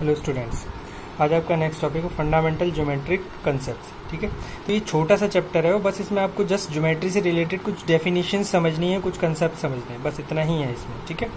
Hello students, आज आपका next topic है फंडामेंटल ज्योमेट्रिक कंसेप्ट्स। ठीक है, तो ये छोटा सा चैप्टर है, बस इसमें आपको जस्ट ज्योमेट्री से रिलेटेड कुछ डेफिनेशन समझनी है, कुछ कंसेप्ट समझने हैं, बस इतना ही है इसमें। ठीक है,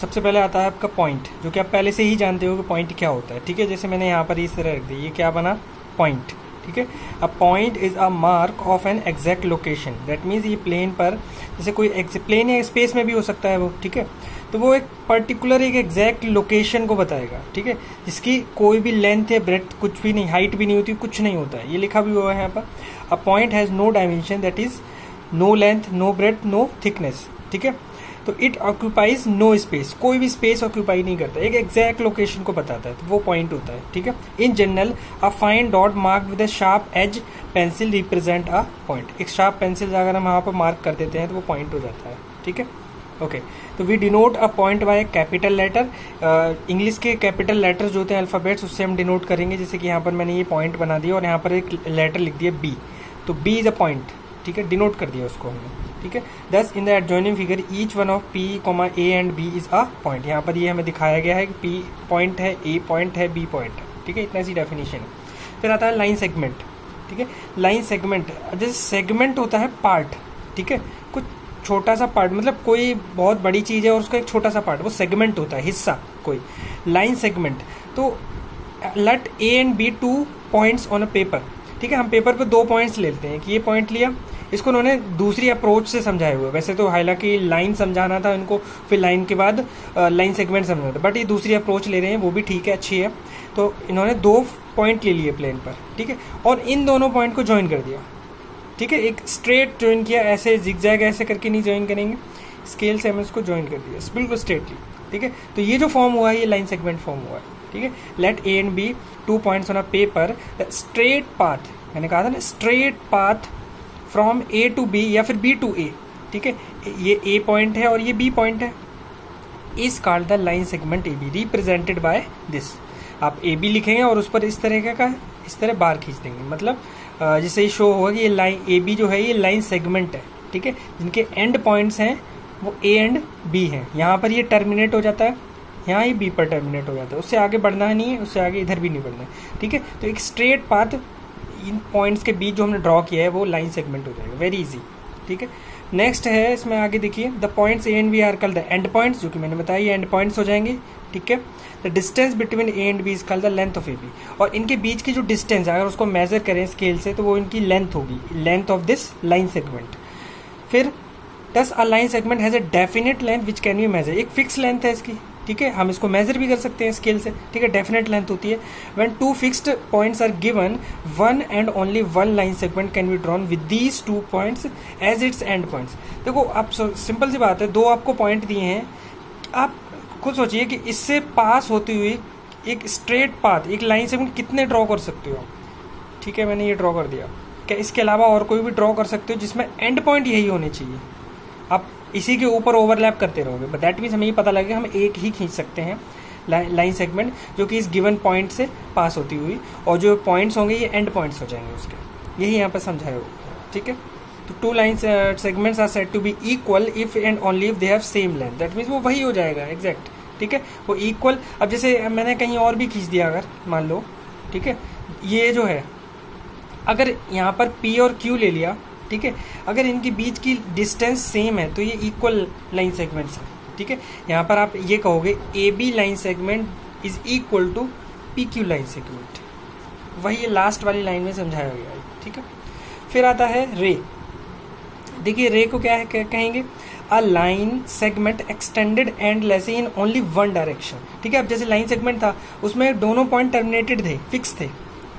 सबसे पहले आता है आपका पॉइंट, जो कि आप पहले से ही जानते हो कि पॉइंट क्या होता है। ठीक है, जैसे मैंने यहाँ पर इस तरह रख दी, ये क्या बना, पॉइंट। ठीक है, a point is a mark of an exact location. That means ये प्लेन पर, जैसे कोई प्लेन या स्पेस में भी हो सकता है वो। ठीक है, तो वो एक पर्टिकुलर एक एग्जैक्ट लोकेशन को बताएगा। ठीक है, जिसकी कोई भी लेंथ या ब्रेड्थ कुछ भी नहीं, हाइट भी नहीं होती, कुछ नहीं होता है। ये लिखा भी हुआ है यहाँ पर, a point has no dimension, that is no length, no breadth, no thickness. ठीक है, तो इट ऑक्यूपाइज नो स्पेस, कोई भी स्पेस ऑक्यूपाई नहीं करता, एक एग्जैक्ट लोकेशन को बताता है, तो वो पॉइंट होता है। ठीक है, in general a fine dot mark with a sharp edge pencil represent a point. एक शार्प पेंसिल अगर हम वहाँ पर मार्क कर देते हैं तो वो पॉइंट हो जाता है। ठीक है, ओके, तो we denote a point by capital letter. English के कैपिटल लेटर्स जो होते हैं अल्फाबेट्स, उससे हम डिनोट करेंगे। जैसे कि यहाँ पर मैंने ये पॉइंट बना दिया और यहाँ पर एक लेटर लिख दिया बी, तो बी इज अ पॉइंट। ठीक है, डिनोट कर दिया उसको हमने। ठीक है, thus in the adjoining figure each one of P comma A and B is a point. यहाँ पर ये हमें दिखाया गया है कि पी पॉइंट है, ए पॉइंट है, बी पॉइंट है। ठीक है, इतना सी डेफिनेशन है। फिर आता है लाइन सेगमेंट। ठीक है, लाइन सेगमेंट, जैसे सेगमेंट होता है पार्ट। ठीक है, कुछ छोटा सा पार्ट, मतलब कोई बहुत बड़ी चीज़ है और उसका एक छोटा सा पार्ट, वो सेगमेंट होता है, हिस्सा कोई। लाइन सेगमेंट, तो let A and B 2 points on a paper. ठीक है, हम पेपर पे 2 पॉइंट्स लेते हैं कि ये पॉइंट लिया, इसको उन्होंने दूसरी अप्रोच से समझाए हुए। वैसे तो हालांकि लाइन समझाना था इनको, फिर लाइन के बाद लाइन सेगमेंट समझाना था, बट ये दूसरी अप्रोच ले रहे हैं, वो भी ठीक है, अच्छी है। तो इन्होंने 2 पॉइंट ले लिए प्लेन पर। ठीक है, और इन दोनों पॉइंट को ज्वाइन कर दिया। ठीक है, एक स्ट्रेट ज्वाइन किया, ऐसे जिगजैग ऐसे करके नहीं ज्वाइन करेंगे, स्केल से हमें इसको ज्वाइन कर दिया बिल्कुल स्ट्रेटली। ठीक है, तो ये जो फॉर्म हुआ है ये लाइन सेगमेंट फॉर्म हुआ है। ठीक है, let A and B 2 points on a paper, the straight path, मैंने कहा था ना, straight path from A to B या फिर बी टू ए। ठीक है, ये ए पॉइंट है और ये बी पॉइंट है, is called the line segment A B, represented by this. आप ए बी लिखेंगे और उस पर इस तरह का इस तरह बार खींच देंगे, मतलब जिससे ये शो होगा कि ये लाइन ए बी जो है ये लाइन सेगमेंट है। ठीक है, जिनके एंड पॉइंट्स हैं वो ए एंड बी हैं। यहाँ पर ये टर्मिनेट हो जाता है, यहाँ ये बी पर टर्मिनेट हो जाता है, उससे आगे बढ़ना नहीं है, उससे आगे इधर भी नहीं बढ़ना है। ठीक है, तो एक स्ट्रेट पाथ इन पॉइंट्स के बीच जो हमने ड्रॉ किया है वो लाइन सेगमेंट हो जाएगा, वेरी इजी। ठीक है, नेक्स्ट है इसमें आगे देखिए, the points A and B are called the end points, जो कि मैंने बताया ये एंड पॉइंट्स हो जाएंगे। ठीक है, the distance between A and B is called the length of A B, और इनके बीच की जो डिस्टेंस है अगर उसको मेजर करें स्केल से तो वो इनकी लेंथ होगी, length of this line segment. फिर thus a line segment has a definite length which can be measure, एक फिक्स लेंथ है इसकी। ठीक है, हम इसको मेजर भी कर सकते हैं स्केल से। ठीक है, डेफिनेट लेंथ होती है। When 2 fixed points are given, one and only one line segment can be drawn with these 2 points as its end points. देखो आप सिंपल सी बात है, 2 आपको पॉइंट दिए हैं, आप खुद सोचिए कि इससे पास होती हुई एक स्ट्रेट पाथ, एक लाइन सेगमेंट कितने ड्रॉ कर सकते हो। ठीक है, मैंने ये ड्रॉ कर दिया, क्या इसके अलावा और कोई भी ड्रॉ कर सकते हो जिसमें एंड पॉइंट यही होने चाहिए। आप इसी के ऊपर ओवरलैप करते रहोगे, बट दैट मीन्स हमें ये पता लगेगा हम एक ही खींच सकते हैं लाइन सेगमेंट, जो कि इस गिवन पॉइंट से पास होती हुई, और जो पॉइंट्स होंगे ये एंड पॉइंट्स हो जाएंगे उसके, यही यहाँ पर समझाया होगा। ठीक है, तो 2 line segments are said to be equal if and only if they have same length, that means वो वही हो जाएगा एग्जैक्ट। ठीक है, वो इक्वल, अब जैसे मैंने कहीं और भी खींच दिया अगर मान लो, ठीक है, ये जो है अगर यहाँ पर P और Q ले लिया, ठीक है, अगर इनके बीच की डिस्टेंस सेम है तो ये इक्वल लाइन सेगमेंट्स है। ठीक है, यहाँ पर आप ये कहोगे A B line segment is equal to P Q line segment, वही लास्ट वाली लाइन में समझाया गया है। ठीक है, फिर आता है रे। देखिए रे को क्या है कहेंगे, अ line segment extended endlessly in only one direction. ठीक है, अब जैसे लाइन सेगमेंट था उसमें दोनों पॉइंट टर्मिनेटेड थे, फिक्स थे।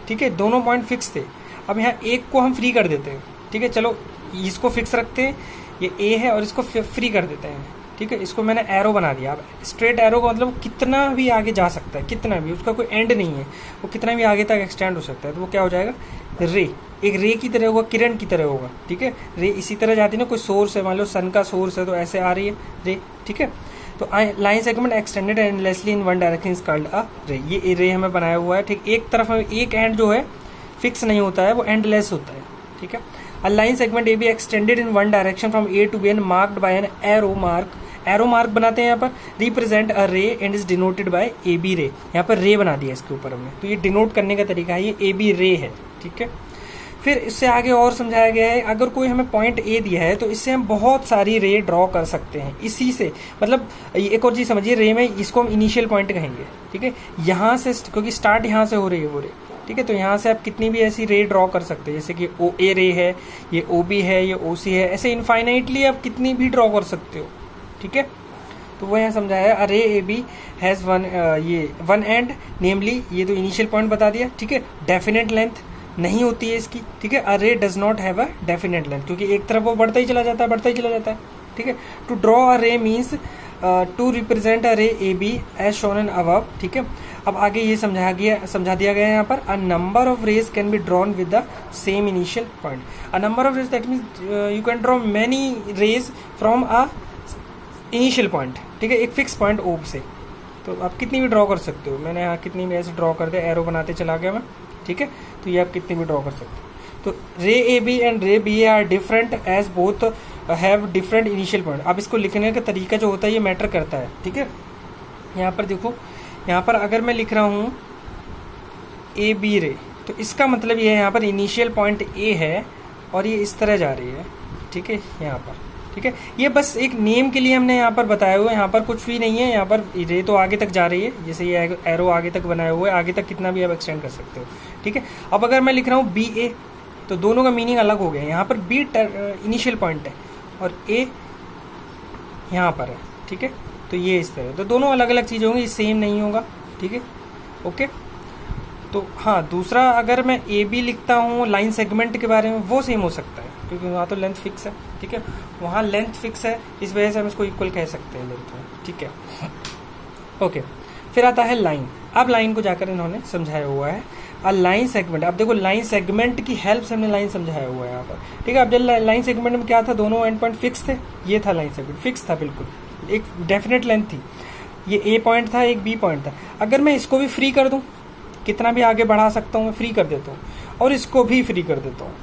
ठीक है, दोनों पॉइंट फिक्स थे, अब यहाँ एक को हम फ्री कर देते हैं। ठीक है, चलो इसको फिक्स रखते हैं, ये ए है और इसको फ्री कर देते हैं। ठीक है, इसको मैंने एरो बना दिया। अब स्ट्रेट एरो का मतलब कितना भी आगे जा सकता है, कितना भी, उसका कोई एंड नहीं है, वो कितना भी आगे तक एक्सटेंड हो सकता है। तो वो क्या हो जाएगा, रे, एक रे की तरह होगा, किरण की तरह होगा। ठीक है, रे इसी तरह जाती है ना, कोई सोर्स है, मान लो सन का सोर्स है तो ऐसे आ रही है रे। ठीक है, तो line segment extended endlessly in one direction is called a रे। ये रे हमें बनाया हुआ है। ठीक, एक तरफ में एक एंड जो है फिक्स नहीं होता है, वो एंडलेस होता है। ठीक है, a line segment AB extended in one direction from A to B and marked by an arrow mark arrow mark बनाते हैं यहाँ पर, represent a ray and is denoted by A B ray, यहाँ पर रे बना दिया इसके ऊपर हमने, तो ये डिनोट करने का तरीका है, ये ए बी रे है, ठीक है। फिर इससे आगे और समझाया गया है, अगर कोई हमें पॉइंट ए दिया है तो इससे हम बहुत सारी रे ड्रॉ कर सकते हैं इसी से, मतलब एक और चीज समझिए, रे में इसको हम इनिशियल पॉइंट कहेंगे, ठीक है। यहाँ से क्योंकि स्टार्ट यहाँ से हो रही है वो रे, ठीक है, तो यहाँ से आप कितनी भी ऐसी रे ड्रॉ कर सकते हैं, जैसे कि ओ ए रे है, ये ओ बी है, ये ओ सी है, ऐसे इनफाइनाइटली आप कितनी भी ड्रॉ कर सकते हो, ठीक है। तो वो यहाँ समझाया, अरे A B has one end, namely ये तो इनिशियल पॉइंट बता दिया, ठीक है। डेफिनेट लेंथ नहीं होती है इसकी, ठीक है। अरे does not have a definite length, क्योंकि एक तरफ वो बढ़ता ही चला जाता है, बढ़ता ही चला जाता है, ठीक है। टू ड्रॉ अ रे means to represent a ray A B as shown in above, ठीक है। अब आगे ये समझा दिया गया है यहाँ पर, a number of rays can be drawn with the same initial point. A number of rays that means you can draw many rays from a initial point, ठीक है, एक फिक्स पॉइंट ओ से, तो आप कितनी भी ड्रॉ कर सकते हो। मैंने यहाँ कितनी भी ऐसे ड्रॉ कर दिया, एरो बनाते चला गया मैं, ठीक है। तो ये आप कितनी भी ड्रॉ कर सकते हो। तो ray A B and ray B A are different as both have different initial point. अब इसको लिखने का तरीका जो होता है ये मैटर करता है, ठीक है। यहाँ पर देखो, यहाँ पर अगर मैं लिख रहा हूँ ए बी रे, तो इसका मतलब ये है यहाँ पर इनिशियल पॉइंट ए है और ये इस तरह जा रही है, ठीक है, यहाँ पर, ठीक है। ये बस एक नेम के लिए हमने यहाँ पर बताया हुआ है, यहाँ पर कुछ भी नहीं है, यहाँ पर रे तो आगे तक जा रही है, जैसे ये एरो आगे तक बनाया हुआ है, आगे तक कितना भी आप एक्सटेंड कर सकते हो, ठीक है। अब अगर मैं लिख रहा हूँ बी ए, तो दोनों का मीनिंग अलग हो गया। यहाँ पर बी इनिशियल पॉइंट है और ए यहाँ पर है, ठीक है। तो ये इस तरह, तो दोनों अलग अलग चीज़ें होंगी, सेम नहीं होगा, ठीक है, ओके। तो हाँ, दूसरा अगर मैं ए बी लिखता हूँ लाइन सेगमेंट के बारे में, वो सेम हो सकता है, क्योंकि वहाँ तो लेंथ फिक्स है, ठीक है, वहाँ लेंथ फिक्स है, इस वजह से हम इसको इक्वल कह सकते हैं लेंथ में, ठीक है, ओके। फिर आता है लाइन। अब लाइन को जाकर इन्होंने समझाया हुआ है, अ लाइन सेगमेंट। अब देखो, लाइन सेगमेंट की हेल्प से हमने लाइन समझाया हुआ है यहाँ पर, ठीक है। अब जब लाइन सेगमेंट में क्या था, दोनों एंड पॉइंट फिक्स थे, ये था लाइन सेगमेंट, फिक्स था बिल्कुल, एक डेफिनेट लेंथ थी, ये ए पॉइंट था, एक बी पॉइंट था। अगर मैं इसको भी फ्री कर दूं, कितना भी आगे बढ़ा सकता हूँ मैं, फ्री कर देता हूँ, और इसको भी फ्री कर देता हूँ,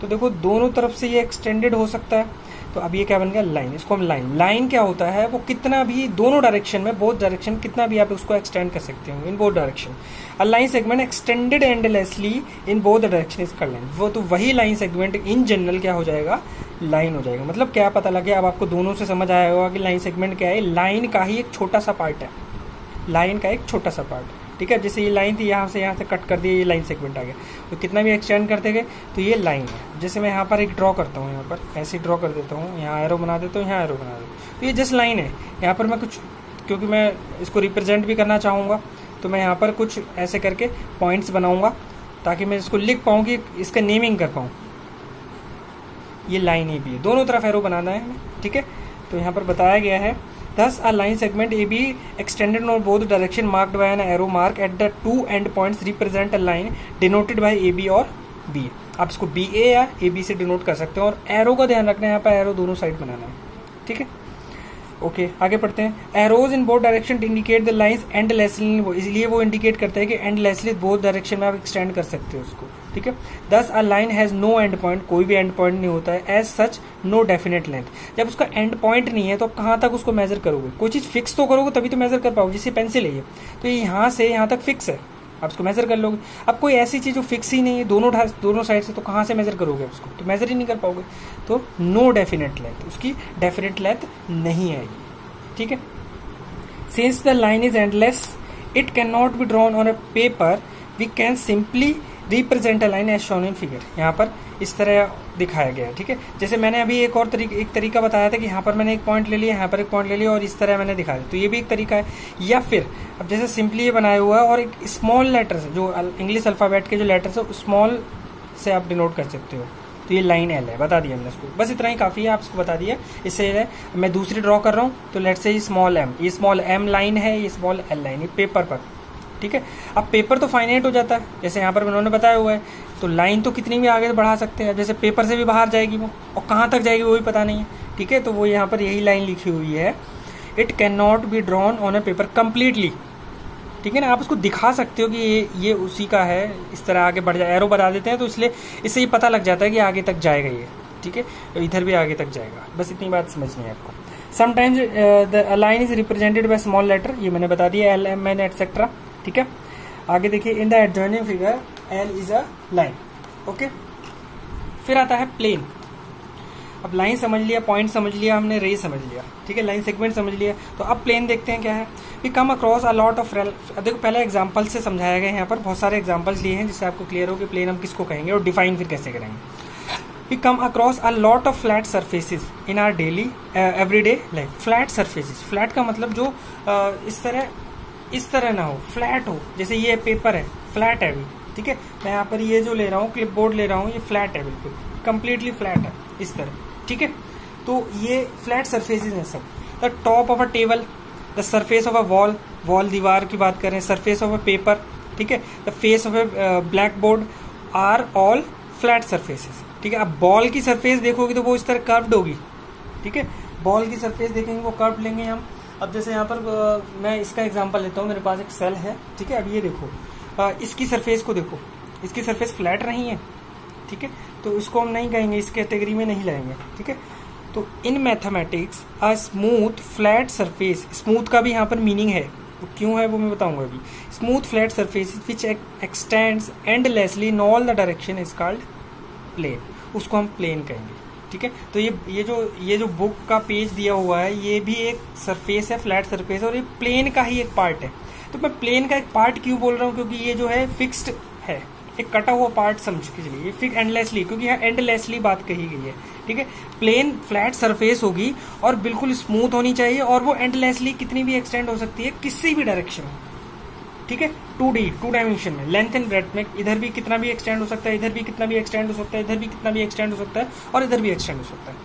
तो देखो दोनों तरफ से ये एक्सटेंडेड हो सकता है। तो अब ये क्या बन गया, लाइन। इसको हम लाइन क्या होता है, वो कितना भी दोनों डायरेक्शन में, बोथ डायरेक्शन, कितना भी आप उसको एक्सटेंड कर सकते हो in both direction. A line segment extended endlessly in both direction is called line. वो तो वही लाइन सेगमेंट इन जनरल क्या हो जाएगा, लाइन हो जाएगा। मतलब क्या पता लगे, अब आपको दोनों से समझ आया होगा कि लाइन सेगमेंट क्या है, लाइन का ही एक छोटा सा पार्ट है, लाइन का एक छोटा सा पार्ट, ठीक है। जैसे ये लाइन थी, यहाँ से कट कर दिया, ये लाइन सेगमेंट आ गया, तो कितना भी एक्सटेंड करते गए तो ये लाइन है। जैसे मैं यहाँ पर एक ड्रॉ करता हूँ, यहाँ पर ऐसे ड्रॉ कर देता हूँ, यहाँ एरो बना देता हूँ, यहाँ एरो बना देता हूँ, तो ये जस्ट लाइन है। यहाँ पर मैं कुछ, क्योंकि मैं इसको रिप्रेजेंट भी करना चाहूँगा, तो मैं यहाँ पर कुछ ऐसे करके पॉइंट्स बनाऊँगा ताकि मैं इसको लिख पाऊँ, कि इसका नेमिंग कर पाऊँ। ये लाइन ए बी है, दोनों तरफ एरो बनाना है, ठीक है। तो यहाँ पर बताया गया है, thus a line segment AB extended on both direction marked by an arrow mark at the two end points represent a line denoted by AB और B। आप इसको BA या AB से डिनोट कर सकते हो, और एरो का ध्यान रखना है, यहाँ पर एरो दोनों साइड बनाना है, ठीक है, ओके। आगे पढ़ते हैं। Arrows in both direction indicate the lines endlessly, इसलिए वो इंडिकेट करता है कि एंडलेसली बोथ डायरेक्शन में आप एक्सटेंड कर सकते हो उसको, ठीक है। Thus a line has no end point, कोई भी एंड पॉइंट नहीं होता है, as such no definite length. जब उसका एंड पॉइंट नहीं है तो आप कहाँ तक उसको मेजर करोगे, कोई चीज फिक्स तो करोगे तभी तो मेजर कर पाओगे। जैसे पेंसिल है ये, तो ये यहाँ से यहाँ तक फिक्स है, आप उसको मेजर कर लोगे। अब कोई ऐसी चीज जो फिक्स ही नहीं है दोनों साइड से, तो कहाँ से मेजर करोगे उसको, तो मेजर ही नहीं कर पाओगे। तो नो डेफिनेट लेंथ, उसकी डेफिनेट लेंथ नहीं है, ठीक है। Since the line is endless it can not be drawn on a paper, we can simply represent a line as shown in figure. यहाँ पर इस तरह दिखाया गया है, ठीक है। जैसे मैंने अभी एक तरीका बताया था कि यहाँ पर मैंने एक पॉइंट ले लिया, यहाँ पर एक पॉइंट ले लिया, और इस तरह मैंने दिखाया, तो ये भी एक तरीका है। या फिर अब जैसे सिंपली ये बनाया हुआ है, और एक स्मॉल लेटर से, जो इंग्लिश अल्फ़ाबेट के जो लेटर्स है स्मॉल से आप डिनोट कर सकते हो, तो ये लाइन एल है, बता दिया हमने इसको, बस इतना ही काफ़ी है, आप इसको बता दिया। इससे मैं दूसरी ड्रॉ कर रहा हूँ, तो लेट से स्मॉल एम, ये स्मॉल एम लाइन है, ये स्मॉल एल लाइन, ये पेपर पर, ठीक है। अब पेपर तो फाइनाइट हो जाता है, जैसे यहाँ पर उन्होंने बताया हुआ है, तो लाइन तो कितनी भी आगे बढ़ा सकते हैं, जैसे पेपर से भी बाहर जाएगी वो, और कहाँ तक जाएगी वो भी पता नहीं है, ठीक है। तो वो यहाँ पर यही लाइन लिखी हुई है, it can not be drawn on a paper completely, ठीक है ना। आप उसको दिखा सकते हो कि ये उसी का है, इस तरह आगे बढ़ जाए, एरो बता देते हैं, तो इसलिए इससे ये पता लग जाता है कि आगे तक जाएगा ये, ठीक है, तो इधर भी आगे तक जाएगा, बस इतनी बात समझनी है आपको। Sometimes the line is represented by small letter, ये मैंने बता दिया, एल एम एन एटसेट्रा, ठीक है। आगे देखिए, इन the adjoining figure L is a line, okay. फिर आता है प्लेन। अब लाइन समझ लिया, पॉइंट समझ लिया हमने, रे समझ लिया, ठीक है, लाइन सेगमेंट समझ लिया। तो अब प्लेन देखते हैं क्या है। We come across a lot of, देखो पहले एग्जांपल से समझाया गया है, यहाँ पर बहुत सारे एग्जांपल्स लिए हैं जिससे आपको क्लियर हो कि प्लेन हम किसको कहेंगे और डिफाइन फिर कैसे करेंगे। We come across a lot of flat surfaces in our daily everyday life. Flat surfaces, flat का मतलब जो इस तरह ना हो, फ्लैट हो, जैसे ये पेपर है, फ्लैट है अभी, ठीक है। मैं यहाँ पर ये जो ले रहा हूँ, क्लिप बोर्ड ले रहा हूँ, ये फ्लैट है, बिल्कुल कंप्लीटली फ्लैट है इस तरह, ठीक है। तो ये फ्लैट सरफेसेस हैं सब। The top of a table, the surface of a wall, wall दीवार की बात करें, सरफेस ऑफ अ पेपर, ठीक है, the face of a black board are all flat surfaces, ठीक है। अब बॉल की सरफेस देखोगे तो वो इस तरह कर्व्ड होगी, ठीक है। बॉल की सरफेस देखेंगे वो कर्व्ड लेंगे हम। अब जैसे यहाँ पर मैं इसका एग्जांपल लेता हूँ, मेरे पास एक सेल है, ठीक है। अब ये देखो, इसकी सरफेस को देखो, इसकी सरफेस फ्लैट नहीं है, ठीक है, तो इसको हम नहीं कहेंगे, इस कैटेगरी में नहीं लाएंगे, ठीक है। तो in mathematics a smooth flat surface, smooth का भी यहाँ पर मीनिंग है, तो क्यों है वो मैं बताऊंगा अभी। Smooth flat surface which extends endlessly in all the direction is called plane, उसको हम प्लेन कहेंगे, ठीक है। तो ये जो बुक का पेज दिया हुआ है, ये भी एक सरफेस है, फ्लैट सरफेस, और ये प्लेन का ही एक पार्ट है। तो मैं प्लेन का एक पार्ट क्यों बोल रहा हूँ, क्योंकि ये जो है फिक्स्ड है, एक कटा हुआ पार्ट समझ के चलिए, ये फिक्स एंडलेसली, क्योंकि यहाँ एंडलेसली बात कही गई है, ठीक है। प्लेन फ्लैट सरफेस होगी और बिल्कुल स्मूथ होनी चाहिए, और वो एंडलेसली कितनी भी एक्सटेंड हो सकती है किसी भी डायरेक्शन में, ठीक है। 2D, 2 डायमेंशन में, लेंथ एंड ब्रेड्थ में, इधर भी कितना भी एक्सटेंड हो सकता है, इधर भी कितना भी एक्सटेंड हो सकता है, इधर भी कितना भी एक्सटेंड हो सकता है, और इधर भी एक्सटेंड हो सकता है,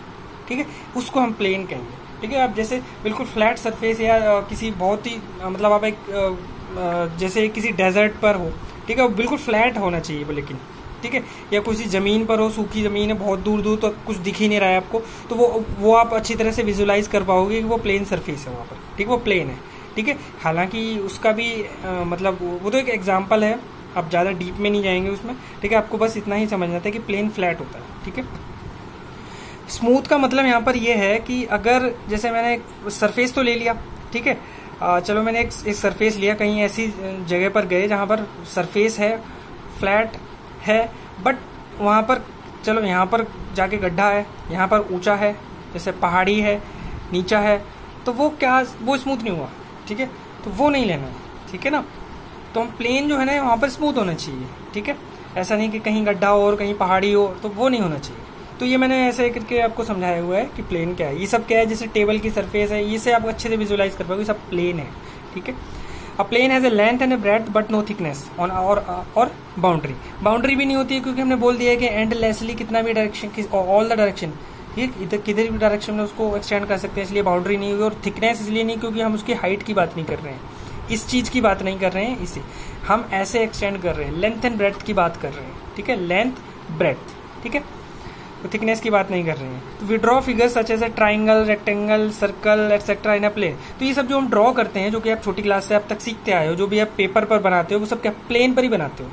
ठीक है। उसको हम प्लेन कहेंगे, ठीक है। अब जैसे बिल्कुल फ्लैट सरफेस या किसी बहुत ही मतलब आप एक जैसे किसी डेजर्ट पर हो, ठीक है, वो बिल्कुल फ्लैट होना चाहिए वो, लेकिन ठीक है, या किसी जमीन पर हो, सूखी जमीन है, बहुत दूर दूर तक कुछ दिख ही नहीं रहा है आपको, तो वो आप अच्छी तरह से विजुलाइज कर पाओगे कि वो प्लेन सरफेस है वहाँ पर, ठीक है, वो प्लेन है, ठीक है। हालांकि उसका भी मतलब वो तो एक एग्जाम्पल है, आप ज़्यादा डीप में नहीं जाएंगे उसमें, ठीक है। आपको बस इतना ही समझना था कि प्लेन फ्लैट होता है, ठीक है। स्मूथ का मतलब यहाँ पर ये है कि अगर जैसे मैंने एक सरफेस तो ले लिया, ठीक है, चलो मैंने एक सरफेस लिया, कहीं ऐसी जगह पर गए जहाँ पर सरफेस है, फ्लैट है, बट वहाँ पर चलो यहाँ पर जाके गड्ढा है, यहाँ पर ऊंचा है, जैसे पहाड़ी है, नीचा है, तो वो स्मूथ नहीं हुआ, ठीक है, तो वो नहीं लेना है, ठीक है ना। तो हम प्लेन जो है ना वहाँ पर स्मूथ होना चाहिए, ठीक है, ऐसा नहीं कि कहीं गड्ढा हो और कहीं पहाड़ी हो, तो वो नहीं होना चाहिए। तो ये मैंने ऐसे करके आपको समझाया हुआ है कि प्लेन क्या है। ये सब क्या है, जैसे टेबल की सरफेस है, ये से आप अच्छे से विजुलाइज कर पाओगे, सब प्लेन है, ठीक है। A plane has a length and a breadth but no thickness on और बाउंड्री भी नहीं होती है, क्योंकि हमने बोल दिया है कि एंडलेसली कितना भी डायरेक्शन, ऑल द डायरेक्शन, ये इधर किधर भी डायरेक्शन में उसको एक्सटेंड कर सकते हैं, इसलिए बाउंड्री नहीं हुई। और थिकनेस इसलिए नहीं क्योंकि हम उसकी हाइट की बात नहीं कर रहे हैं, इस चीज़ की बात नहीं कर रहे हैं, इसे हम ऐसे एक्सटेंड कर रहे हैं, लेंथ एंड ब्रेड्थ की बात कर रहे हैं, ठीक है, लेंथ ब्रेड्थ, ठीक है, तो थिकनेस की बात नहीं कर रहे हैं। तो we draw figures such as a triangle, rectangle, circle etcetera in a plane. तो ये सब जो हम ड्रॉ करते हैं, जो कि आप छोटी क्लास से अब तक सीखते आए हो, जो भी आप पेपर पर बनाते हो, वो सब क्या प्लेन पर ही बनाते हो,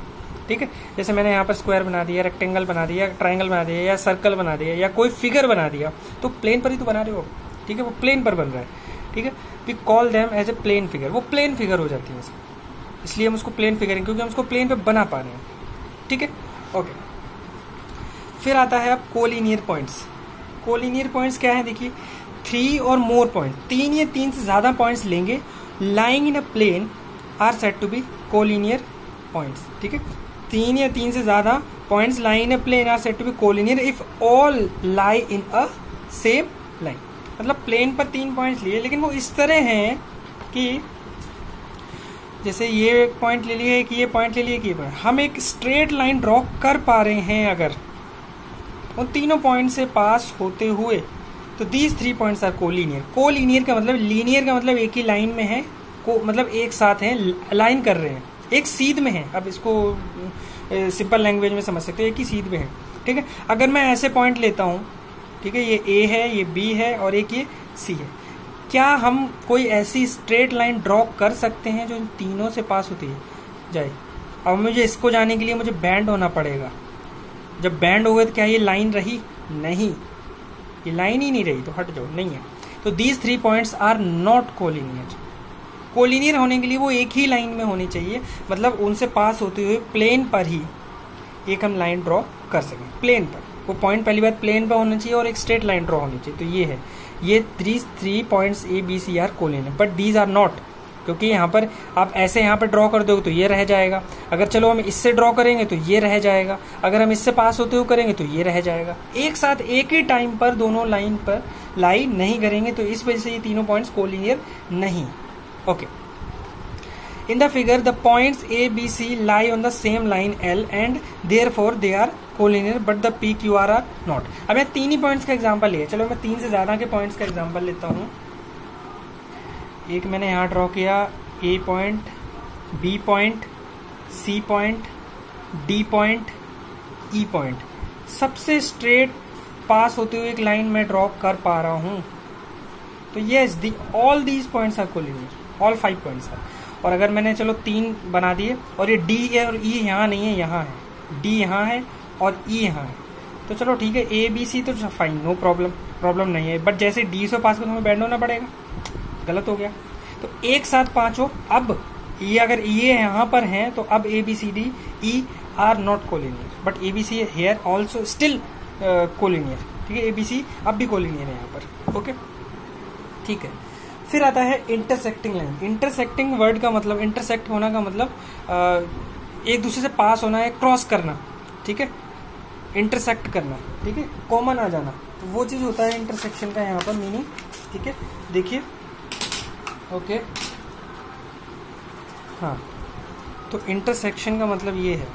ठीक है। जैसे मैंने यहाँ पर स्क्वायर बना दिया, रेक्टेंगल बना दिया, ट्राइंगल बना दिया, या सर्कल बना दिया, या कोई फिगर बना दिया, तो प्लेन पर ही तो बना रहे हो, ठीक है, वो प्लेन पर बन रहा है, ठीक है। We call them as a plane figure, वो प्लेन फिगर हो जाती है, इसलिए हम उसको प्लेन फिगर, क्योंकि हम उसको प्लेन पे बना पा रहे हैं, ठीक है, ओके। फिर आता है अब कोलिनियर पॉइंट्स। कोलिनियर पॉइंट्स क्या है, देखिए, 3 और मोर पॉइंट, 3 या 3 से ज्यादा पॉइंट्स लेंगे lying in a plane are said to be collinear points, ठीक है। 3 या 3 से ज्यादा points lying in a plane are said to be collinear if all lie in a same line. मतलब प्लेन पर 3 पॉइंट्स लिए, लेकिन वो इस तरह हैं कि जैसे ये एक पॉइंट ले लिए, कि ये पॉइंट ले लिए, कि ये पॉइंट, हम एक स्ट्रेट लाइन ड्रॉ कर पा रहे हैं अगर उन तीनों पॉइंट से पास होते हुए, तो these 3 points are collinear. Collinear का मतलब, लीनियर का मतलब एक ही लाइन में है, को मतलब एक साथ हैं, लाइन कर रहे हैं, एक सीध में है। अब इसको सिंपल लैंग्वेज में समझ सकते हो, एक ही सीध में है, ठीक है। अगर मैं ऐसे पॉइंट लेता हूँ, ठीक है, ये ए है, ये बी है, और एक ये सी है, क्या हम कोई ऐसी स्ट्रेट लाइन ड्रॉ कर सकते हैं जो इन तीनों से पास होती है जाए? अब मुझे इसको जाने के लिए मुझे बैंड होना पड़ेगा। जब बैंड हो गए तो क्या ये लाइन रही? नहीं, ये लाइन ही नहीं रही, तो हट जाओ, नहीं है। तो these 3 points are not collinear. Collinear होने के लिए वो एक ही लाइन में होनी चाहिए, मतलब उनसे पास होते हुए प्लेन पर ही एक हम लाइन ड्रॉ कर सकें, प्लेन पर। वो पॉइंट पहली बात प्लेन पर होना चाहिए और एक स्ट्रेट लाइन ड्रॉ होनी चाहिए। तो ये है, ये 3 points A B C are collinear, but these are not, क्योंकि यहाँ पर आप ऐसे यहाँ पर ड्रॉ कर दोगे तो ये रह जाएगा, अगर चलो हम इससे ड्रॉ करेंगे तो ये रह जाएगा, अगर हम इससे पास होते हुए करेंगे तो ये रह जाएगा। एक साथ एक ही टाइम पर दोनों लाइन पर लाई नहीं करेंगे, तो इस वजह से ये तीनों पॉइंट्स कोलिनियर नहीं। Okay, in the figure the points A, B, C lie on the same line L and therefore they are collinear but the P, Q, R are not। अब मैं 3 ही पॉइंट्स का एग्जांपल लिया, चलो मैं 3 से ज्यादा के पॉइंट्स का एग्जांपल लेता हूँ। एक मैंने यहाँ ड्रॉ किया A point, B point, C point, D point, E point, सबसे स्ट्रेट पास होते हुए एक लाइन में ड्रॉ कर पा रहा हूँ, तो yes all these points are collinear, all 5 points are. और अगर मैंने चलो 3 बना दिए और ये डी है और ई यहाँ नहीं है, यहाँ है, डी यहाँ है और ई यहाँ है, तो चलो ठीक है, ए बी सी तो फाइन, नो प्रॉब्लम नहीं है। बट जैसे डी से पास को हमें बैंड होना पड़ेगा, गलत हो गया। तो एक साथ 5 हो, अब ये अगर ये यहाँ पर हैं तो अब A B C D E are not collinear, but A B C here also still collinear. ठीक है, ए बी सी अब भी कोलिनियर है यहाँ पर। ओके, ठीक है। फिर आता है इंटरसेक्टिंग लाइन। इंटरसेक्टिंग वर्ड का मतलब, इंटरसेक्ट होना का मतलब एक दूसरे से पास होना है, क्रॉस करना। ठीक है, इंटरसेक्ट करना, ठीक है, कॉमन आ जाना, तो वो चीज होता है इंटरसेक्शन का यहाँ पर मीनिंग। ठीक है, देखिए, ओके, हाँ, तो इंटरसेक्शन का मतलब ये है,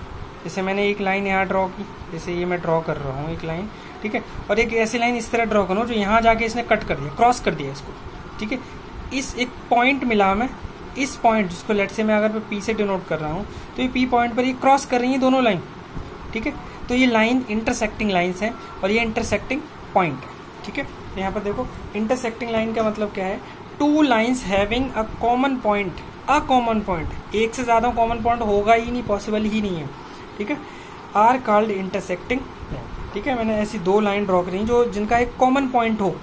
जैसे मैंने एक लाइन यहाँ ड्रॉ की, जैसे ये मैं ड्रॉ कर रहा हूँ एक लाइन, ठीक है, और एक ऐसी लाइन इस तरह ड्रॉ करूँ जो यहाँ जाके इसने कट कर दिया, क्रॉस कर दिया इसको। ठीक है, इस एक पॉइंट मिला मैं, इस पॉइंट जिसको लेट से मैं अगर मैं पी से डिनोट कर रहा हूँ, तो ये पी पॉइंट पर ये क्रॉस कर रही है दोनों लाइन। ठीक है, तो ये लाइन इंटरसेक्टिंग लाइंस हैं और ये इंटरसेक्टिंग पॉइंट है। ठीक है, तो यहाँ पर देखो, इंटरसेक्टिंग लाइन का मतलब क्या है, 2 lines having a common point, a common point, एक से ज्यादा कॉमन पॉइंट होगा ही नहीं, पॉसिबल ही नहीं है। ठीक है, आर कॉल्ड इंटरसेक्टिंग लाइन। ठीक है, मैंने ऐसी 2 लाइन ड्रॉ करी जो जिनका एक कॉमन पॉइंट हो,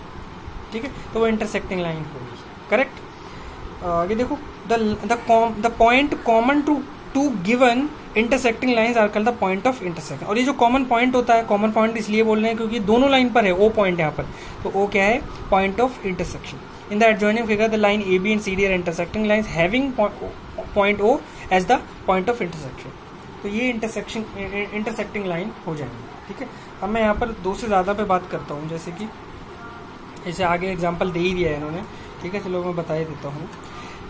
ठीक है, तो वो इंटरसेक्टिंग लाइन होगी। करेक्ट। आगे देखो, the point common to given intersecting lines are called the point of intersection. और ये जो कॉमन पॉइंट होता है, कॉमन पॉइंट इसलिए बोल रहे हैं क्योंकि दोनों लाइन पर है, ओ पॉइंट यहाँ पर, तो ओ क्या है, point of intersection. In the adjoining figure the line A B and C D are intersecting lines having point O as the point of intersection. तो ये इंटरसेक्टिंग लाइन हो जाएंगी। ठीक है, अब मैं यहाँ पर 2 से ज्यादा पे बात करता हूँ, जैसे कि इसे आगे एग्जाम्पल दे ही दिया है इन्होंने। ठीक है, चलो मैं बता ही देता हूँ।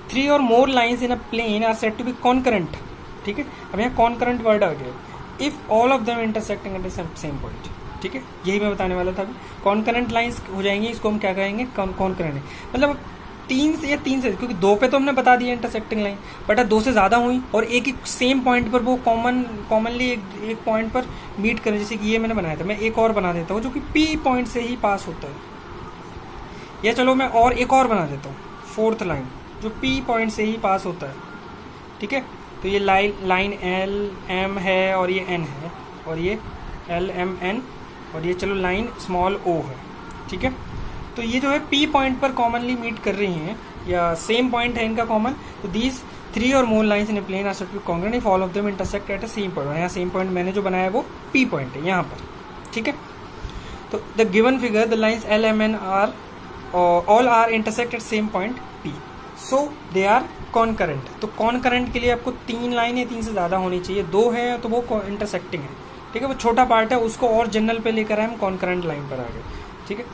3 or more lines in a plane are said to be concurrent। ठीक है, अब यहाँ concurrent वर्ड आ गया, if all of them intersecting at the same point. ठीक है, यही मैं बताने वाला था अभी। कॉन्करेंट लाइंस हो जाएंगी, इसको हम क्या कहेंगे, कॉन्करेंट। मतलब 3 से, क्योंकि 2 पे तो हमने बता दिया इंटरसेक्टिंग लाइन, बट 2 से ज्यादा हुई और एक ही सेम पॉइंट पर वो कॉमनली एक पॉइंट पर मीट करें, जैसे कि ये मैंने बनाया था। मैं एक और बना देता हूँ जो कि पी पॉइंट से ही पास होता है, या चलो मैं और एक और बना देता हूँ, 4th लाइन जो पी पॉइंट से ही पास होता है। ठीक है, तो ये लाइन एल एम है और ये एन है, और ये एल एम एन, और ये चलो लाइन स्मॉल ओ है। ठीक है, तो ये जो है पी पॉइंट पर कॉमनली मीट कर रही हैं, या सेम पॉइंट है इनका कॉमन। तो these 3 or more lines in a plane are said to be congruent if all of them intersect at a same point। यहाँ सेम पॉइंट मैंने जो बनाया वो पी पॉइंट है यहाँ पर। ठीक है, तो the given figure the lines L M N are all are intersect at same point P, so they are concurrent. तो कॉन्करेंट के लिए आपको 3 लाइन या 3 से ज्यादा होनी चाहिए, 2 है तो वो इंटरसेक्टिंग है। ठीक है, वो छोटा पार्ट है, उसको और जनरल पे लेकर आए हम कॉन्करेंट लाइन पर आ गए। ठीक है,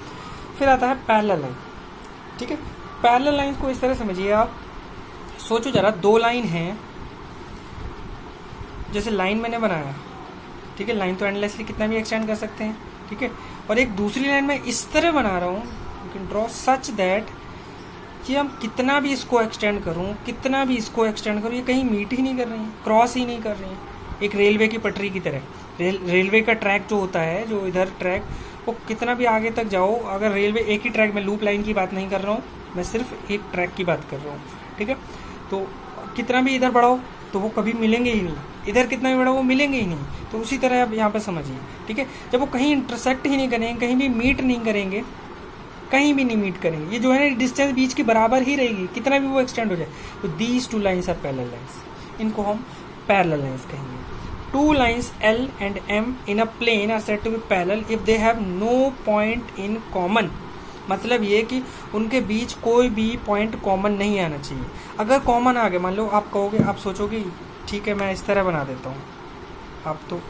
फिर आता है पैरेलल लाइन। ठीक है, पैरेलल लाइन को इस तरह समझिए आप, सोचो जरा, 2 लाइन है, जैसे लाइन मैंने बनाया, ठीक है, लाइन तो एंडलेसली कितना भी एक्सटेंड कर सकते हैं। ठीक है, और एक दूसरी लाइन में इस तरह बना रहा हूँ, you can draw such that कि हम कितना भी इसको एक्सटेंड करूँ, कितना भी इसको एक्सटेंड करूँ, ये कहीं मीट ही नहीं कर रही है, क्रॉस ही नहीं कर रही है। एक रेलवे की पटरी की तरह, रेलवे का ट्रैक जो होता है, जो इधर ट्रैक, वो कितना भी आगे तक जाओ, अगर रेलवे एक ही ट्रैक में, लूप लाइन की बात नहीं कर रहा हूँ मैं, सिर्फ एक ट्रैक की बात कर रहा हूँ। ठीक है, तो कितना भी इधर बढ़ाओ तो वो कभी मिलेंगे ही नहीं, इधर कितना भी बढ़ाओ वो मिलेंगे ही नहीं। तो उसी तरह आप यहाँ पर समझिए। ठीक है, जब वो कहीं इंटरसेक्ट ही नहीं करेंगे, कहीं भी मीट नहीं करेंगे, कहीं भी नहीं मीट करेंगे। ये जो है ना डिस्टेंस बीच की बराबर ही रहेगी, कितना भी वो एक्सटेंड हो जाए। तो these two lines are parallel lines, इनको हम पैरेलल लाइन्स कहेंगे। Two lines L and M in a plane are said to be parallel if they have no point in common। मतलब ये कि उनके बीच कोई भी पॉइंट कॉमन नहीं आना चाहिए। अगर कॉमन आ गया, मान लो आप कहोगे, आप सोचोगे ठीक है मैं इस तरह बना देता हूँ, आप तो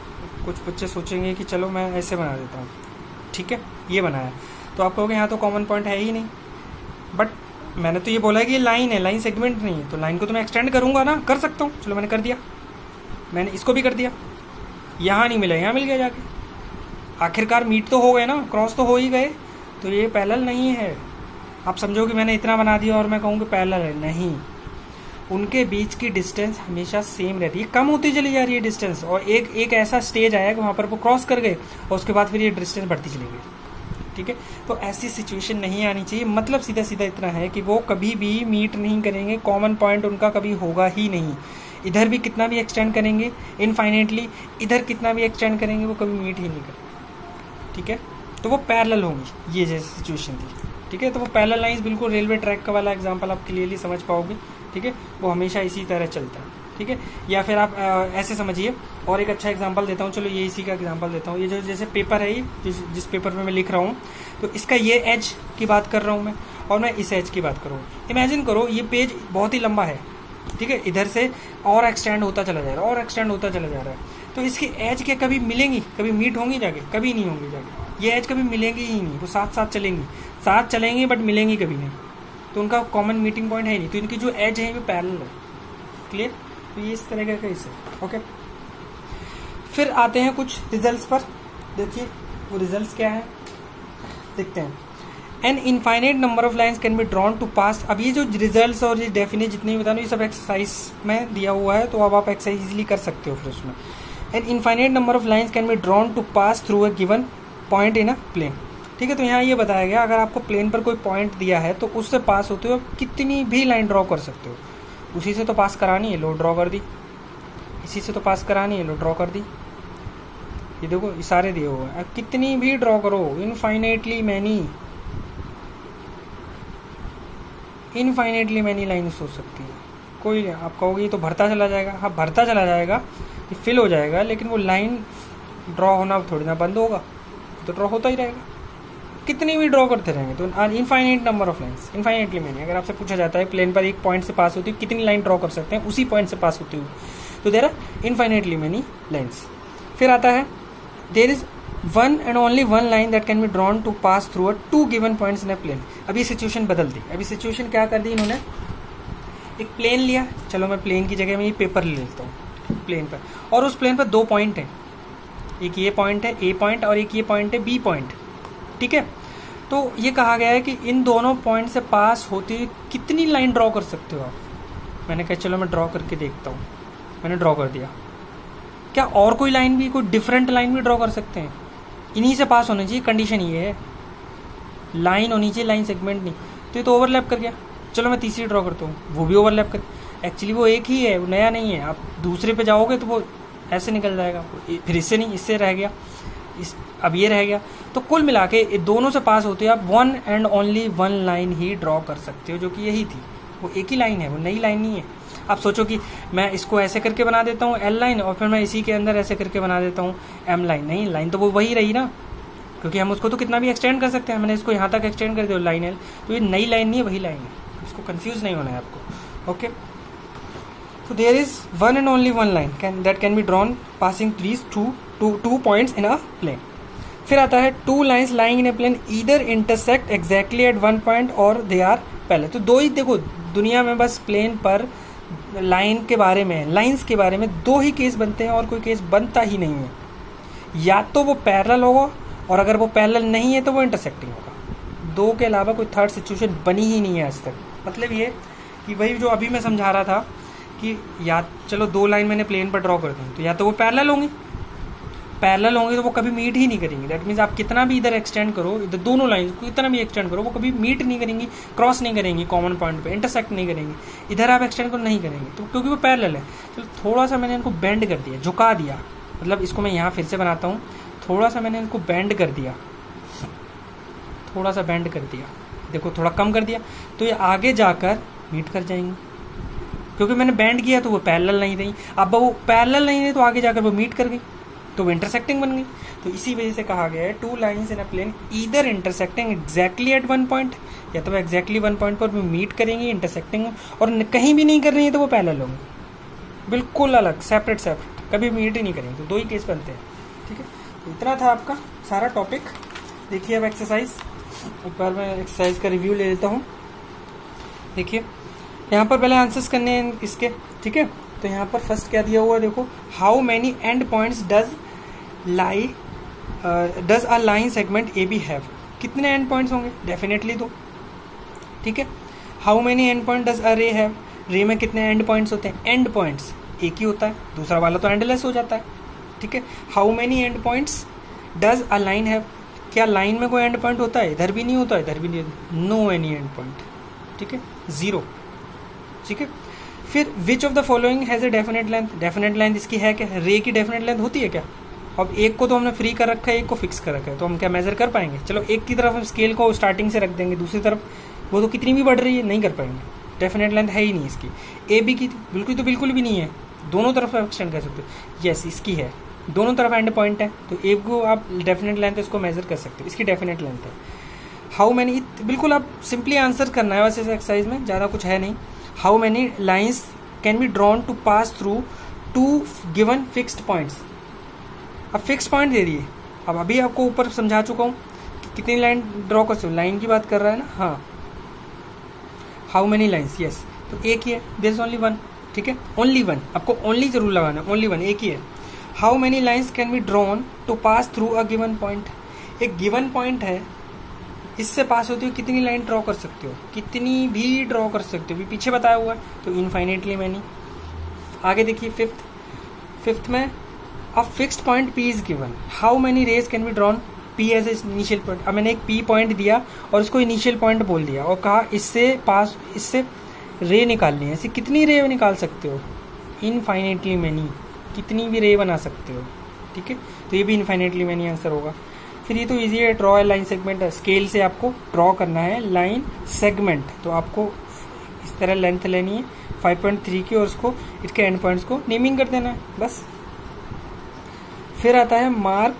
कुछ बच्चे सोचेंगे कि चलो मैं ऐसे बना देता हूँ, ठीक है ये बनाया, तो आप कहोगे यहाँ तो कॉमन पॉइंट है ही नहीं। बट मैंने तो ये बोला है कि ये लाइन है, लाइन सेगमेंट नहीं है, तो लाइन को तो मैं एक्सटेंड करूँगा ना, कर सकता हूँ। चलो मैंने कर दिया, मैंने इसको भी कर दिया, यहाँ नहीं मिला यहाँ मिल गया जाके, आखिरकार मीट तो हो गए ना, क्रॉस तो हो ही गए। तो ये पैरेलल नहीं है। आप समझो कि मैंने इतना बना दिया और मैं कहूँगी पैरेलल है, नहीं। उनके बीच की डिस्टेंस हमेशा सेम रहती है, कम होती चली जा रही है डिस्टेंस, और एक ऐसा स्टेज आया कि वहाँ पर वो क्रॉस कर गए और उसके बाद फिर ये डिस्टेंस बढ़ती चली गई, ठीक है। तो ऐसी सिचुएशन नहीं आनी चाहिए। मतलब सीधा सीधा इतना है कि वो कभी भी मीट नहीं करेंगे, कॉमन पॉइंट उनका कभी होगा ही नहीं। इधर भी कितना भी एक्सटेंड करेंगे इनफाइनेटली, इधर कितना भी एक्सटेंड करेंगे वो कभी मीट ही नहीं करेंगे, ठीक है। तो वो पैरेलल होंगी, ये जैसी सिचुएशन थी, ठीक है। तो वो पैरेलल लाइंस बिल्कुल रेलवे ट्रैक का वाला एग्जांपल आप क्लियरली समझ पाओगे, ठीक है। वो हमेशा इसी तरह चलता है, ठीक है। या फिर आप ऐसे समझिए, और एक अच्छा एग्जांपल देता हूँ, चलो ये इसी का एग्जांपल देता हूँ। ये जो जैसे पेपर है, ये जिस पेपर में मैं लिख रहा हूँ, तो इसका ये एज की बात कर रहा हूँ मैं, और मैं इस एज की बात कर रहा हूँ। इमेजिन करो ये पेज बहुत ही लंबा है, ठीक है, इधर से और एक्सटेंड होता चला जा रहा है, और एक्सटेंड होता चला जा रहा है। तो इसकी एज क्या कभी मिलेंगी, कभी मीट होंगी जाके? कभी नहीं होंगी जाके, ये एज कभी मिलेंगी ही नहीं। वो साथ साथ चलेंगी बट मिलेंगी कभी नहीं। तो उनका कॉमन मीटिंग पॉइंट है नहीं, तो इनकी जो एज है वो पैरेलल है। क्लियर? तो ये इस तरह का केस है, ओके। फिर आते हैं कुछ रिजल्ट्स पर। देखिए वो रिजल्ट्स क्या है, देखते हैं। An infinite number of lines can be drawn to pass. अब ये जो रिजल्ट्स और ये डेफिनेट जितनी भी बता ये सब एक्सरसाइज में दिया हुआ है, तो अब आप एक्सरसाइज इजीली कर सकते हो। फिर उसमें an infinite number of lines can be drawn to pass through a given point in a plane, ठीक है। तो यहाँ ये बताया गया, अगर आपको प्लेन पर कोई पॉइंट दिया है तो उससे पास होते हो कितनी भी लाइन ड्रॉ कर सकते हो। उसी से तो पास करानी है, लो ड्रॉ कर दी, इसी से तो पास करानी है, लो ड्रॉ कर दी। ये देखो इशारे दिए हुए हैं, कितनी भी ड्रॉ करो, इनफाइनेटली मैनी लाइन्स हो सकती है। कोई आप कहोगे ये तो भरता चला जाएगा, हाँ भरता चला जाएगा, ये फिल हो जाएगा, लेकिन वो लाइन ड्रॉ होना थोड़ी ना बंद होगा, तो ड्रॉ होता ही रहेगा। कितनी भी ड्रॉ करते रहेंगे। तो infinite number of lines, infinitely many, अगर आपसे पूछा जाता है प्लेन पर एक पॉइंट से पास होती है कितनी लाइन ड्रॉ कर सकते हैं उसी पॉइंट से पास होती हुई, तो there are infinitely many lines. फिर आता है there is one and only one line that can be drawn to pass through a two given points in a plane. अभी सिचुएशन बदल दी। अभी सिचुएशन क्या कर दी इन्होंने, एक प्लेन लिया, चलो मैं प्लेन की जगह में ये पेपर ले लेता हूँ प्लेन पर, और उस प्लेन पर दो पॉइंट हैं, एक ये पॉइंट है ए पॉइंट और एक ये पॉइंट है बी पॉइंट, ठीक है। तो ये कहा गया है कि इन दोनों पॉइंट से पास होते हुए कितनी लाइन ड्रॉ कर सकते हो आप। मैंने कहा चलो मैं ड्रॉ करके देखता हूँ, मैंने ड्रॉ कर दिया। क्या और कोई लाइन भी, कोई डिफरेंट लाइन भी ड्रॉ कर सकते हैं? इन्हीं से पास होनी चाहिए, कंडीशन ये है, लाइन होनी चाहिए, लाइन सेगमेंट नहीं। तो ये तो ओवरलैप कर गया, चलो मैं तीसरी ड्रॉ करता हूँ, वो भी ओवरलैप कर। एक्चुअली वो एक ही है, वो नया नहीं है। आप दूसरे पे जाओगे तो वो ऐसे निकल जाएगा, फिर इससे नहीं, इससे रह गया, अब ये रह गया। तो कुल मिला के दोनों से पास होते हैं आप one and only one line he draw कर सकते हो, जो कि यही थी, वो एक ही लाइन है, वो नई लाइन नहीं है। आप सोचो कि मैं इसको ऐसे करके बना देता हूँ एल लाइन, और फिर मैं इसी के अंदर ऐसे करके बना देता हूँ एम लाइन, नहीं, लाइन तो वो वही रही ना, क्योंकि हम उसको तो कितना भी एक्सटेंड कर सकते हैं। मैंने इसको यहाँ तक एक्सटेंड कर दिया लाइन एल, तो ये नई लाइन नहीं है, वही लाइन है। इसको कंफ्यूज नहीं होना है आपको, okay. So there is one and only one line that can be drawn passing these two points in a plane. फिर आता है two lines lying in a plane either intersect exactly at one point or they are parallel. तो दो ही देखो दुनिया में बस plane पर लाइन के बारे में, लाइंस के बारे में दो ही केस बनते हैं और कोई केस बनता ही नहीं है। या तो वो पैरेलल होगा, और अगर वो पैरेलल नहीं है तो वो इंटरसेक्टिंग होगा। दो के अलावा कोई थर्ड सिचुएशन बनी ही नहीं है आज तक। मतलब ये कि वही जो अभी मैं समझा रहा था कि या चलो दो लाइन मैंने प्लेन पर ड्रॉ कर दी, तो या तो वो पैरेलल होंगी तो वो कभी मीट ही नहीं करेंगी। दैट मीन्स आप कितना भी इधर एक्सटेंड करो, इधर दोनों लाइन को कितना भी एक्सटेंड करो, वो कभी मीट नहीं करेंगी, क्रॉस नहीं करेंगी कॉमन पॉइंट पे, इंटरसेक्ट नहीं करेंगी। इधर आप एक्सटेंड करो नहीं करेंगे, तो क्योंकि वो पैरेलल है। चलो थोड़ा सा मैंने इनको बेंड कर दिया, झुका दिया, मतलब इसको मैं यहाँ फिर से बनाता हूँ, थोड़ा सा मैंने इनको बेंड कर दिया, थोड़ा सा बेंड कर दिया, देखो थोड़ा कम कर दिया, तो ये आगे जाकर मीट कर जाएंगे, क्योंकि मैंने बेंड किया तो वो पैरेलल नहीं रही। अब वो पैरेलल नहीं रही तो आगे जाकर वो मीट कर गई, तो वो इंटरसेक्टिंग बन गई। तो इसी वजह से कहा गया है two lines in a plane either intersecting exactly at one point, या तो एग्जैक्टली वन पॉइंट पर वो मीट करेंगी इंटरसेक्टिंग, और कहीं भी नहीं कर रही है तो वो पैरेलल होंगे, बिल्कुल अलग, सेपरेट, कभी मीट ही नहीं करेंगे। तो दो ही केस बनते हैं, ठीक है। तो इतना था आपका सारा टॉपिक। देखिए अब एक्सरसाइज, एक बार मैं एक्सरसाइज का रिव्यू ले लेता हूँ। देखिए यहाँ पर पहले आंसर्स करने हैं इसके, ठीक है। तो यहाँ पर फर्स्ट क्या दिया हुआ है, देखो, how many end points does a line segment A B have, कितने एंड पॉइंट्स होंगे, डेफिनेटली दो, ठीक है। How many end point does a ray have, रे में कितने एंड पॉइंट्स होते हैं, एंड पॉइंट्स एक ही होता है, दूसरा वाला तो एंडलेस हो जाता है, ठीक है। How many end points does a line have, क्या लाइन में कोई एंड पॉइंट होता है, इधर भी नहीं होता है, इधर भी नहीं, नो एनी एंड पॉइंट, ठीक है, जीरो, ठीक है। फिर which of the following has a definite length, definite length इसकी है क्या, रे की डेफिनेट लेंथ होती है क्या। अब एक को तो हमने फ्री कर रखा है, एक को फिक्स कर रखा है, तो हम क्या मेजर कर पाएंगे, चलो एक की तरफ हम स्केल को स्टार्टिंग से रख देंगे, दूसरी तरफ वो तो कितनी भी बढ़ रही है, नहीं कर पाएंगे, डेफिनेट लेंथ है ही नहीं इसकी। ए बी की बिल्कुल भी नहीं है, दोनों तरफ एक्सटेंड कर सकते हो, यस इसकी है, दोनों तरफ एंड पॉइंट है, तो ए को आप डेफिनेट लेंथ इसको मेजर कर सकते हो, इसकी डेफिनेट लेंथ है। हाउ मैनी, बिल्कुल आप सिंपली आंसर करना है वैसे एक्सरसाइज में, ज़्यादा कुछ है नहीं। How many lines can be drawn to pass through two given fixed points, अब फिक्स पॉइंट दे दिए, अब अभी आपको ऊपर समझा चुका हूँ कितनी लाइन ड्रॉ कर सकते हो, लाइन की बात कर रहा है ना, हाँ। हाउ मेनी लाइन्स, यस, तो एक ही है, देयर इज ओनली वन, ठीक है, ओनली वन, आपको ओनली जरूर लगाना, ओनली वन, एक ही है। How many lines can be drawn to pass through a given point, एक गिवन पॉइंट है, इससे पास होती हो कितनी लाइन ड्रॉ कर सकते हो, कितनी भी ड्रॉ कर सकते हो, भी पीछे बताया हुआ है, तो इनफाइनेटली मैनी। आगे देखिए फिफ्थ में a fixed point P is given, how many rays can be drawn, P as initial point, अब मैंने एक पी पॉइंट दिया और इसको इनिशियल पॉइंट बोल दिया और कहा इससे रे निकालनी है, इससे कितनी रे निकाल सकते हो, इनफाइनेटली मैनी, कितनी भी रे बना सकते हो, ठीक है। तो ये भी इनफाइनेटली मैनी आंसर होगा। फिर ये तो ईजी है, draw a line segment, scale से आपको ड्रॉ करना है लाइन सेगमेंट, तो आपको इस तरह लेंथ लेनी है 5.3 की और उसको इसके एंड पॉइंट्स को नेमिंग कर देना है, बस। फिर आता है mark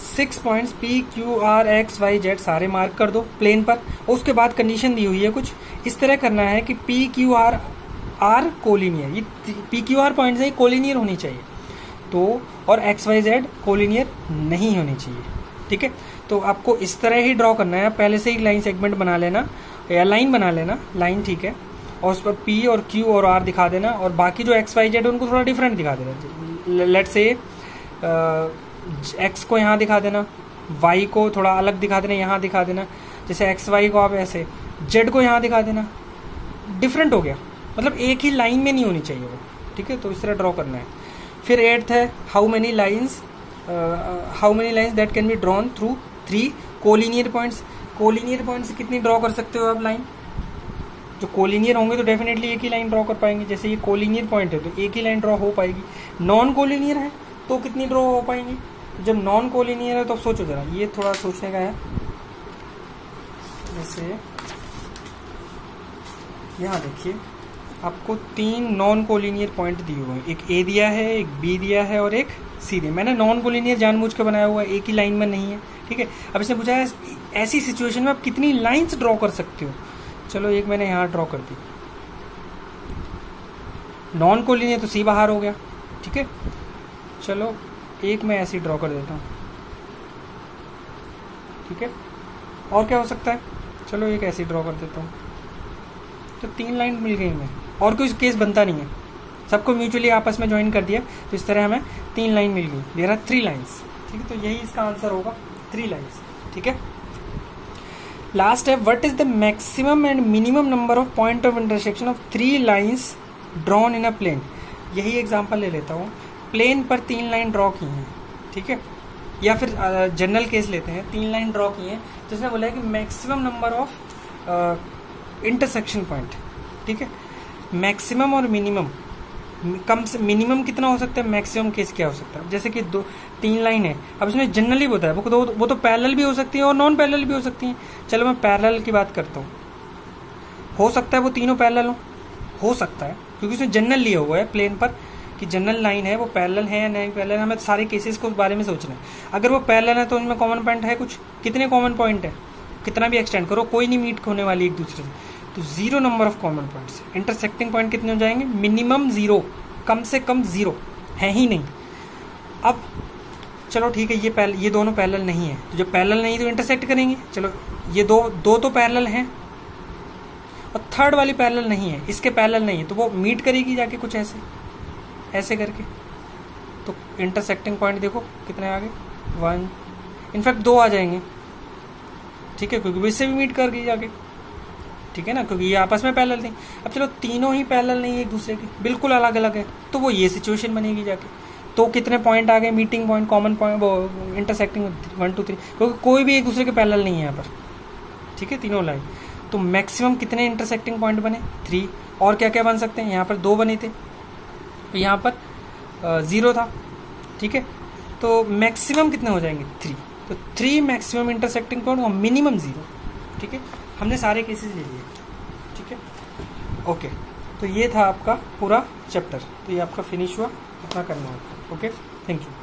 6 points P Q R X Y Z, सारे मार्क कर दो प्लेन पर, और उसके बाद कंडीशन दी हुई है कुछ इस तरह करना है कि P Q R कोलिनियर, ये P Q R पॉइंट्स है कोलिनियर होनी चाहिए, तो और X Y Z कोलिनियर नहीं होनी चाहिए, ठीक है। तो आपको इस तरह ही ड्रॉ करना है, पहले से ही लाइन सेगमेंट बना लेना या लाइन बना लेना, लाइन, ठीक है, और उस पर P और Q और R दिखा देना, और बाकी जो X Y Z उनको थोड़ा डिफरेंट दिखा देना, लेट से X को यहाँ दिखा देना, Y को थोड़ा अलग दिखा देना, यहाँ दिखा देना, जैसे XY को आप ऐसे, Z को यहाँ दिखा देना, डिफरेंट हो गया, मतलब एक ही लाइन में नहीं होनी चाहिए वो, ठीक है। तो इस तरह ड्रॉ करना है। फिर 8th है how many lines that can be drawn through 3 collinear points, collinear points कितनी ड्रॉ कर सकते हो आप लाइन, जो कोलिनियर होंगे तो डेफिनेटली एक ही लाइन ड्रॉ कर पाएंगे, जैसे ये कोलिनियर पॉइंट है तो एक ही लाइन ड्रॉ हो पाएगी, नॉन कोलिनियर है तो कितनी ड्रॉ हो पाएंगी, जब नॉन कोलिनियर है तो सोचो जरा, ये थोड़ा सोचने का है। जैसे यहाँ देखिए आपको 3 नॉन कोलिनियर पॉइंट दिए हुए हैं, एक ए दिया है, एक बी दिया है और एक सी दिया। मैंने नॉन कोलिनियर जानबूझ के बनाया हुआ है, एक ही लाइन में नहीं है, ठीक है। अब इसने पूछा है ऐसी सिचुएशन में आप कितनी लाइंस ड्रॉ कर सकते हो, चलो एक मैंने यहाँ ड्रॉ कर दी, नॉन कोलिनियर तो सी बाहर हो गया, ठीक है। चलो एक मैं ऐसे ड्रॉ कर देता हूँ, ठीक है। और क्या हो सकता है, चलो एक ऐसे ड्रॉ कर देता हूँ, तो 3 लाइन मिल गई हमें, और कोई केस बनता नहीं है, सबको म्यूचुअली आपस में ज्वाइन कर दिया, तो इस तरह हमें 3 लाइन मिल गई, देयर आर 3 लाइन्स, ठीक है। तो यही इसका आंसर होगा, 3 लाइन्स, ठीक है। लास्ट है what is the maximum and minimum number of point of intersection of 3 lines drawn in a plane. यही एग्जांपल ले लेता हूँ, प्लेन पर 3 लाइन ड्रॉ की हैं, ठीक है, या फिर जनरल केस लेते हैं, 3 लाइन ड्रॉ की हैं, तो इसने बोला है कि maximum number of intersection point, ठीक है, मैक्सिमम और मिनिमम कम से मिनिमम कितना हो सकता है, मैक्सिमम केस क्या हो सकता है। जैसे कि 3 लाइन है, अब इसमें जनरली बताया वो तो पैरेलल भी हो सकती है और नॉन पैरेलल भी हो सकती है। चलो मैं पैरेलल की बात करता हूँ। हो सकता है वो तीनों पैरेलल हो सकता है, क्योंकि उसने जनरल लिया हुआ है प्लेन पर कि जनरल लाइन है वो पैरेलल है या नहीं पैरेलल है। हमें सारे केसेस को उस बारे में सोचना है। अगर वो पैरेलल है तो उनमें कॉमन पॉइंट है कुछ, कितने कॉमन पॉइंट है, कितना भी एक्सटेंड करो कोई नहीं मीट होने वाली एक दूसरे से, तो 0 number of common points. Intersecting point कितने हो जाएंगे, मिनिमम 0, कम से कम 0 है ही नहीं। अब चलो ठीक है, ये दोनों पैरेलल नहीं है, तो जब पैरेलल नहीं तो इंटरसेक्ट करेंगे। चलो ये दो तो पैरेलल हैं और थर्ड वाली पैरेलल नहीं है, इसके पैरेलल नहीं है, तो वो मीट करेगी जाके कुछ ऐसे करके। तो इंटरसेक्टिंग पॉइंट देखो कितने आ गए, 1, इनफैक्ट 2 आ जाएंगे, ठीक है, क्योंकि इससे भी मीट कर गई जाके, ठीक है ना, क्योंकि ये आपस में पैरेलल नहीं। अब चलो तीनों ही पैरेलल नहीं है एक दूसरे के, बिल्कुल अलग अलग है, तो वो ये सिचुएशन बनेगी जाके। तो कितने पॉइंट आ गए, मीटिंग पॉइंट, कॉमन पॉइंट, वो इंटरसेक्टिंग 1 2 3, क्योंकि कोई भी एक दूसरे के पैरेलल नहीं है यहाँ पर, ठीक है, तीनों लाइन। तो मैक्सिमम कितने इंटरसेक्टिंग पॉइंट बने, 3। और क्या क्या बन सकते हैं, यहाँ पर 2 बने थे, तो यहाँ पर 0 था, ठीक है, तो मैक्सिमम कितने हो जाएंगे, 3। तो 3 मैक्सिमम इंटरसेक्टिंग पॉइंट और मिनिमम 0, ठीक है। हमने सारे केसेस ले लिए, ठीक है, ओके। तो ये था आपका पूरा चैप्टर, तो ये आपका फिनिश हुआ, इतना करना होगा, ओके, थैंक यू।